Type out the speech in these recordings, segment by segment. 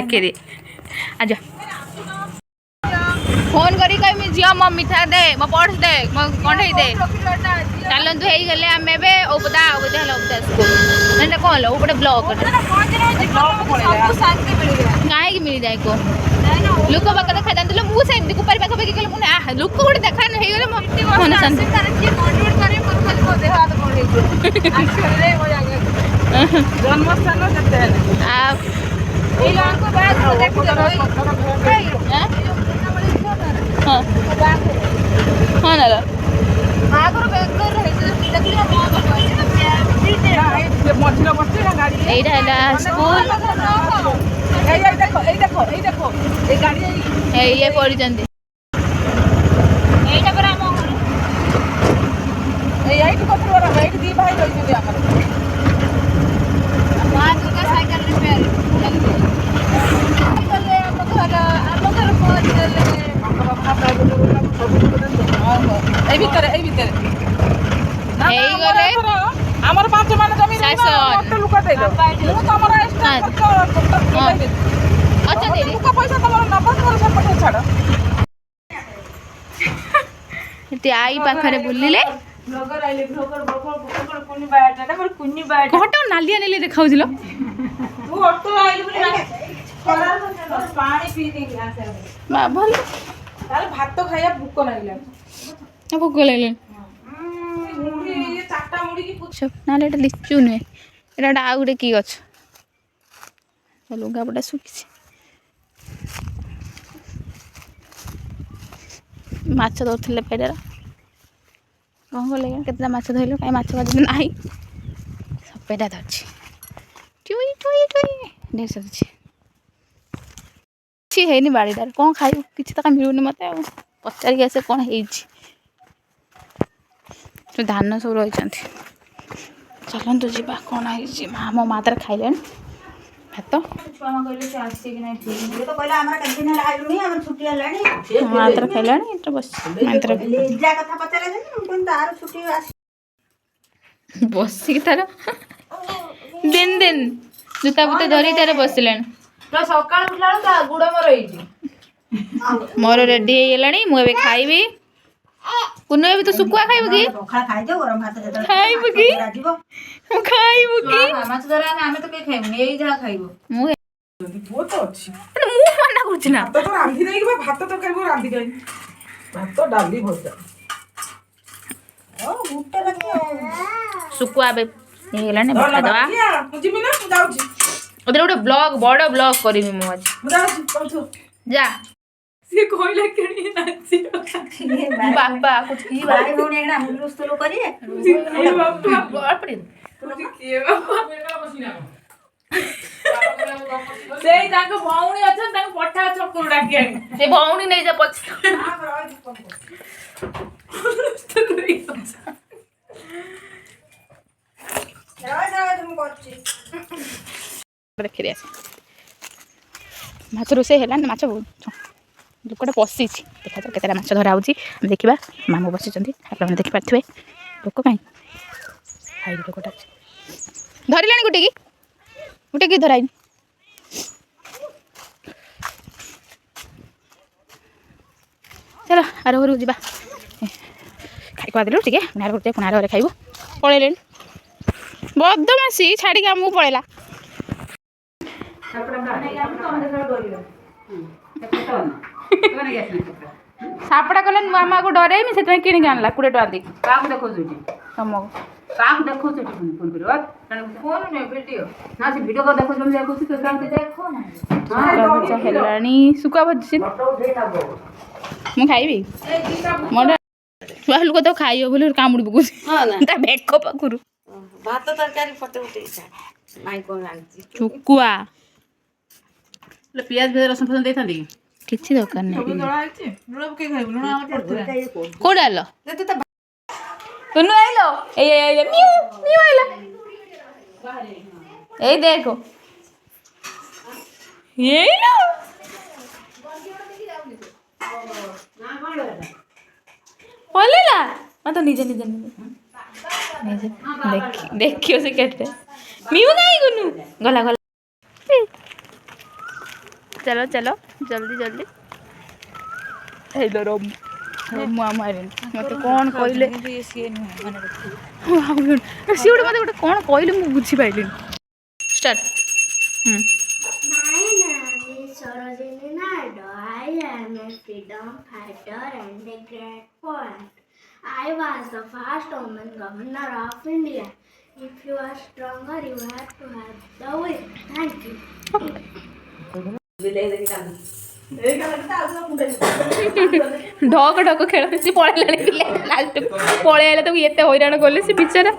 ଦେଖେଇ ଦେ ଆଜ फोन करी कहीं झील मो मिठा दे मो पर्स दे मो कंठे दे चलतु हो गले आम ओबदा ओबदा स्कूल ना कौन उपटे ब्लॉक कहीं मिल जाए को लोक पाक देखा जाते मुझे कुपारी पाखापाखि कले लोक गोटे देखा हो मन शांति जन्मस्थान हाँ हाँ ना स्कूल ये पढ़ी আমার 5 মান জমি লোক দেইলো তোমার अच्छा दे লোক পয়সা তোমার নব তোমার সব ছাড় ते आई पाखरे बुलिले ब्लॉगर आइले ब्लॉगर ब्लॉगर कुनी बाटा मोर कुनी बाटा घटो नालिया नेले देखाउजिलो तू ऑटो आइले बोली पानी पी दे ग्लास बा भल ताले भात तो खाया भूख लागला भूख लागले मुड़ी ये चाटा मुड़ी की सब नाले एटा लिचू नुए एटा आ गुटे की गछ लुगापटा सुखी माछ धरते पेड़र कौन कले केतना माछ धरल कहीं माछ बाज ना सब पेड़ा धरछि टुई टुई टुई ढेर सरी है बाड़ीदार कौन खाइबू किसी तो मिलूनी मत पचारिक आसे कौन है धान सब रही चलतु जी कौन है मो माँ तार खाइले भात माँ तार खाइला बस बसिक तार दिन दिन जूता बुता धरी तार बसिले सकाळ उठला गुड़ मोर रेडी होगा मुझे खाइबी कुनु भी तो सुकुआ खाइब कि खाइब कि खाइब कि माछ धरा आमे तो के खाइबो एई जा खाइबो मु बहुत अछि मु मना करछि ना तो रांधी देई के भात तो खाइबो रांधी देई भात डाली भजा ओ गुट्टा लगे सुकुआ बे हेला ने बता दवा जिमी ना जाउछि ओदरे गोटे ब्लॉग बड़ ब्लॉग करबी मु आज जाउछि पछो जा से कोइला केनी नाची बाबा कुछ की भाई होने ना मुलुस तो करिए ए बाबा बड़ पड़ी के बाबा से ताको भौणी अछन ताको पठा चक्कर डाकी आनी से भौणी नहीं जा पछ देखिए माछ रोसे है माछ लोकटा पशि देखा जाओ केतटा माछ धरा होची देखा मामू बसी आप देखिपे लोक कहीं हाई लोकटा धरला गोटे कि धराई चलो आर घर जा खाई खुआ देलु टे आर घर पुणी आर घर खाइबू पलैले बदमासी छाड़ी आमको पलैला सापड़ा कले मामा को डरैमी से किणी आनला 20 टका दी देखो तुमको काक देखो फोन करियो फोन ने वीडियो ना से वीडियो को देखो तुम देखो तो काम देखो ना भजा हेलानी सुका भजी मु खाइबी मोर छुआ लोक तो खाइयो बोली कामुड़ी पकु हां ना ता बेक पकुरु भात तरकारी फटे उठे माई कोन आनछि चुकुआ ले प्याज भेज रसम फसन देथांदी किछि दरकार नै सब दळा आइछि लुण के खाइबो लुण हमर पड़तला को डालो दे तो तुनु आइलो ए मिउ मिउ आइला ए देखो ये लो बोलेला मैं तो निजे निजे निजे देखियो से केटे मिउ नहीं गुनु गला गला चलो चलो जल्दी जल्दी हेलो रोम ମୁଁ ମାରିନି ମୋତେ କ'ଣ କହିଲେ ସିଏ ଗୋଟେ ମୋତେ ଗୋଟେ କ'ଣ କହିଲେ ମୁଁ ବୁଝିପାରିଲିନି start My name is Sarojini Naidu. I am a freedom fighter and a great poet. I was the first woman governor of India. If you are stronger, you have to have the will. Thank you. ढक ढक खेल सी पळेलानी पिले last पळेला तो एते हैराण कले से बिचारा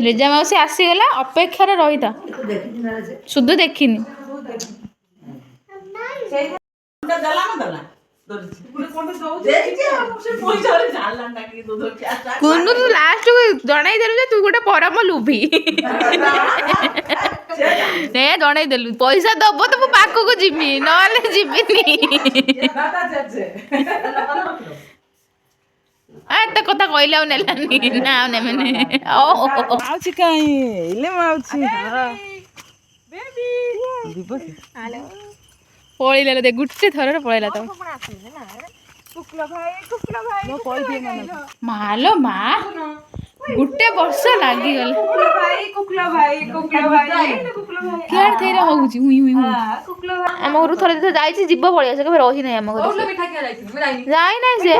ଲିଜା ମାଉସୀ ଆସିଗଲା ଅପେକ୍ଷାରେ ରହିଥା ସୁଧୁ ଦେଖିନି କୁନୁ ତୁ ଲାଷ୍ଟକୁ ଜଣେଇ ଦେଲୁ ଯେ ତୁ ଗୋଟେ ପରମ ଲୁଭି ନେ ଜଣେଇ ଦେଲୁ ପଇସା ଦବ ତ ମୁଁ ପାଖକୁ ଯିବି ନହେଲେ ଯିବିନି ଏତେ କଥା କହିଲେ ଆଉ ନେଲାନି ନା ଆଉ ନେବେନି ମାଉସୀ କାହିଁ ଇଲେ ମାଉସୀ ପଳେଇଲା ଦେ ଗୋଟେ ଥରରେ ପଳେଇଲା ତ ମାଲୋ ମା ଗୋଟେ ବର୍ଷ ଲାଗିଗଲା କିଆଡେ ଥେରେ ହଉଛି ହୁଇ ହୁଇ ଆମ ଘରୁ ଥରେ ଦିଥର ଯାଇଛି ଯିବ ପଳେଇ ଆସ କେବେ ରହି ନାହିଁ ଆମ ଘରେ ଯାଇ ନାହିଁ ସେ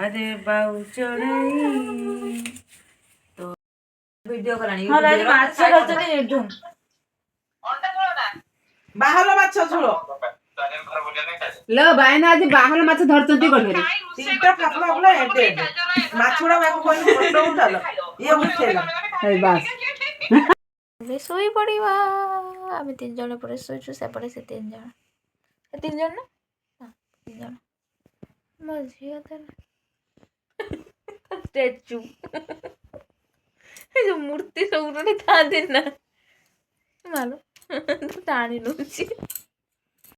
ଆରେ ବାଉ ଚଢେଇ ଭିଡିଓ କଲାଣି ବାହାଲ ମାଛ ଝୋଳ लो बायना आज बाहर माछ धरचंती गले ତିନିଟା ଫାଫଡା ଫାଫଡା ଏଡେ ଏଡେ ମାଛୁଡା ବାକୁ କହିଲି ଫଟୋ ଉଠାଲ ଇଏ ଉଠେଇଲା ए बस ଶୋଇ ପଡ଼ିବା ଆମେ 3 ଜଣ ପରେ ଶୋଇଛୁ ସେପଟେ ସେ 3 ଜଣ ସେ 3 ଜଣ ନା 3 ଜଣ ମୋ ଝିଅ ତାର ଷ୍ଟାଚୁ ଏ ଯୋଉ ମୂର୍ତ୍ତି ସବୁ ଗୋଟେ ଥାନ୍ତି ନା ମାଲୋ ଟାଣି ନଉଛି